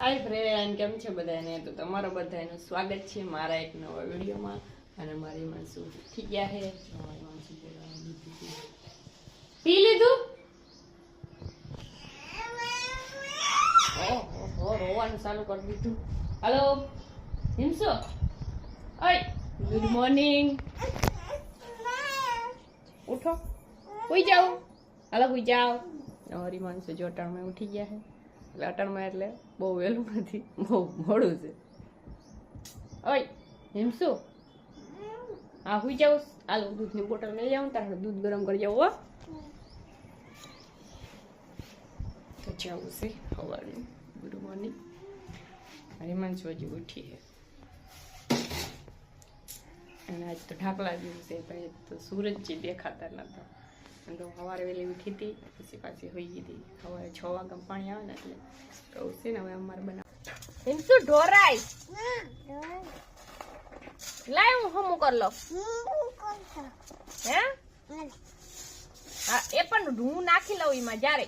હાય friend, કેમ છે બધાને? તો તમારો બધાનું સ્વાગત છે મારા એક નવા વિડીયોમાં. અને મારી માનસુ ઉઠી ગયા છે. પી લીધું? ઓહો, રોવાનું ચાલુ કરી દીધું. હાલો હિમસો, ઓય ગુડ મોર્નિંગ. ઉઠો, હુઈ જાઓ. હાલો હુઈ જાઓ. મારી માનસુ જો અટાણમાં ઉઠી ગયા છે. એટલે અટાણમાં એટલે બહુ વહેલું નથી, બહુ મોડું છે. ઓય હિમસુ, હા હુઈ જાઉં. હાલો દૂધની બોટલ લઈ જાઉં, તારે દૂધ ગરમ કરી જાવ. હો તો જવું છે સવારનું. Good morning. હિમાંશુ હજી ઉઠી છે અને આજ તો ઢાકલા જેવું છે ભાઈ, તો સૂરજ જે દેખાતા નતા. તો સવારે વહેલી ઉઠી હતી, પછી પાછી હોઈ ગઈ હતી. સવારે 6 વાગ્યા પાણી આવે ને એટલે કહું છે ને હવે અમારે બનાવ. હિમસુ ઢોરાય લાય, હું હમું કર લો. હે હા, એ પણ હું નાખી લઉં એમાં જ્યારે.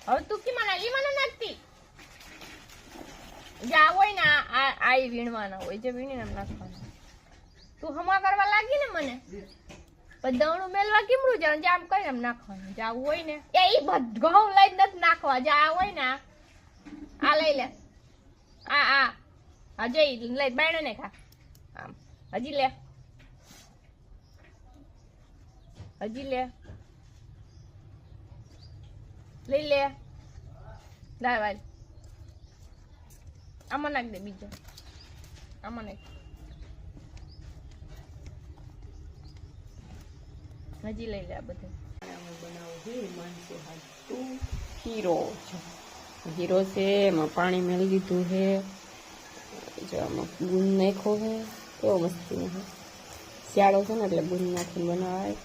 હવે તું કી મને લીમાં નાખતી જા હોય ને આ વીણવાના હોય જે વીણીને નાખવાના. તું હમા કરવા લાગી ને મને દવણું મેલવા કેમરું જવાનું? આમ કઈ એમ નાખવાનું જાવું હોય ને એ ઘઉં લઈ નથી નાખવા. જા હોય ને આ લઈ લે, આ જઈ લઈ બાયણે ને ખા. આમ હજી લે, હજી લે, લઈ લે. લાય વાય આમાં નાખ દે, બીજા આમાં નાખ. હજી લઈ લે. આ બધું બનાવું હીરો. હીરો છે, એમાં પાણી મેળવી દીધું છે. જો આમાં ગુંદ નાખ્યો છે, કેવો મસ્તી છે. શિયાળો છે ને એટલે ગુંદ નાખીને બનાવાય.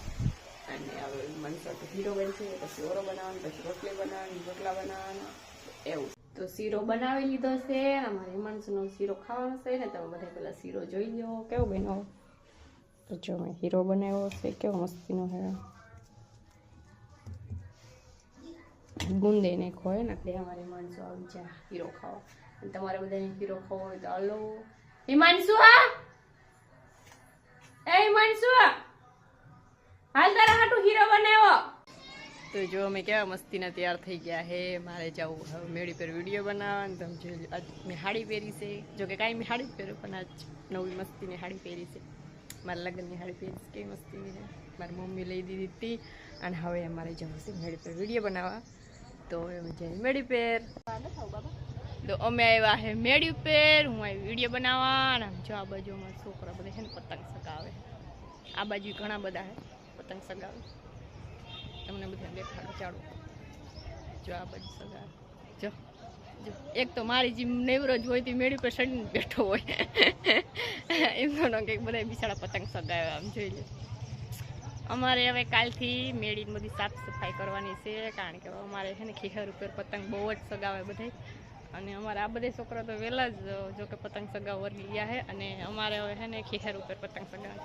અને હવે મનસો તો હીરો બનશે, પછી ઓરો બનાવવાનો, પછી રોટલી બનાવવાની, રોટલા બનાવવાના એવું. તો શીરો બનાવી લીધો છે. અમારી મનસુનો શીરો ખાવાનો છે ને, તમે બધા પેલા શીરો જોઈ લો કેવો બનાવો. તો જો મેં હીરો બનાવ્યો છે, કેવો મસ્તીનો છે. ગુંદે નાખો હોય ને એટલે અમારી માણસો આવી જાય હીરો ખાવા. અને તમારે બધાને હીરો ખાવો હોય તો હાલો. હિમાંશુ, એ હિમાંશુ હાલ તારા હાટુ હીરો બનાવ્યો. તો જો અમે કેવા મસ્તીના તૈયાર થઈ ગયા હે. મારે જવું હવે મેળી પર વિડીયો બનાવવા. તમે જોઈ આજ મેં સાડી પહેરી છે. જો કે કાંઈ મેં સાડી જ પહેર્યું, પણ આજ નવી મસ્તીની સાડી પહેરી છે. મારા લગ્નની સાડી પહેરીશ, કેવી મસ્તીની છે. મારી મમ્મી લઈ દીધી હતી. અને હવે અમારે જવું છે મેળી પર વિડીયો બનાવવા. તો અમે જઈએ મેળી પર. તો અમે આવ્યા છે મેળી પર. હું આવી વિડીયો બનાવવા. અને જો આ બાજુ અમારા છોકરા બધા છે ને પતંગ ચગાવે. આ બાજુ ઘણા બધા છે પતંગ ચગાવે. તમને બધા દેખાડો ચાલો. જો આ બાજુ સગાવે. જો જો એક તો મારી જેમ નેવરો જ હોય તે મેળી પર ચડીને બેઠો હોય. એમનો કંઈક બધા બિચારા પતંગ ચગાવે. આમ જોઈ લે. અમારે હવે કાલથી મેળીની બધી સાફ સફાઈ કરવાની છે. કારણ કે અમારે છે ને ખીહર ઉપર પતંગ બહુ જ ચગાવે બધા. અને અમારે આ બધા છોકરા તો વહેલા જ જો કે પતંગ ચગાવ વળી ગયા છે. અને અમારે હવે છે ને ખીહર ઉપર પતંગ ચગાવે.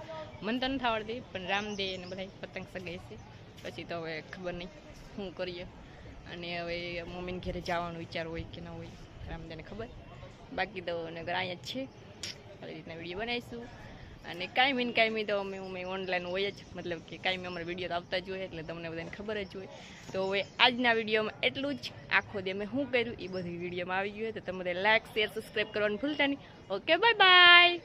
મને તો નથી આવડતી, પણ રામદે ને બધા પતંગ ચગાવે છે. પછી તો હવે ખબર નહીં શું કરીએ. અને હવે મમ્મીને ઘરે જવાનું વિચાર હોય કે ના હોય રામદેને ખબર. બાકી તો નગર અહીંયા જ છે. આવી રીતના વિડીયો બનાવીશું. અને કાંઈ તો અમે ઓનલાઈન હોય જ, મતલબ કે કાંઈ અમારા વિડીયો તો આવતા જ હોય, એટલે તમને બધાને ખબર જ હોય. તો હવે આજના વિડીયોમાં એટલું જ. આખો દી અમે શું કર્યું એ બધી વિડીયોમાં આવી ગયું હોય. તો તમે લાઈક, શેર, સબસ્ક્રાઈબ કરવાનું ભૂલતા નહીં. Okay, bye bye.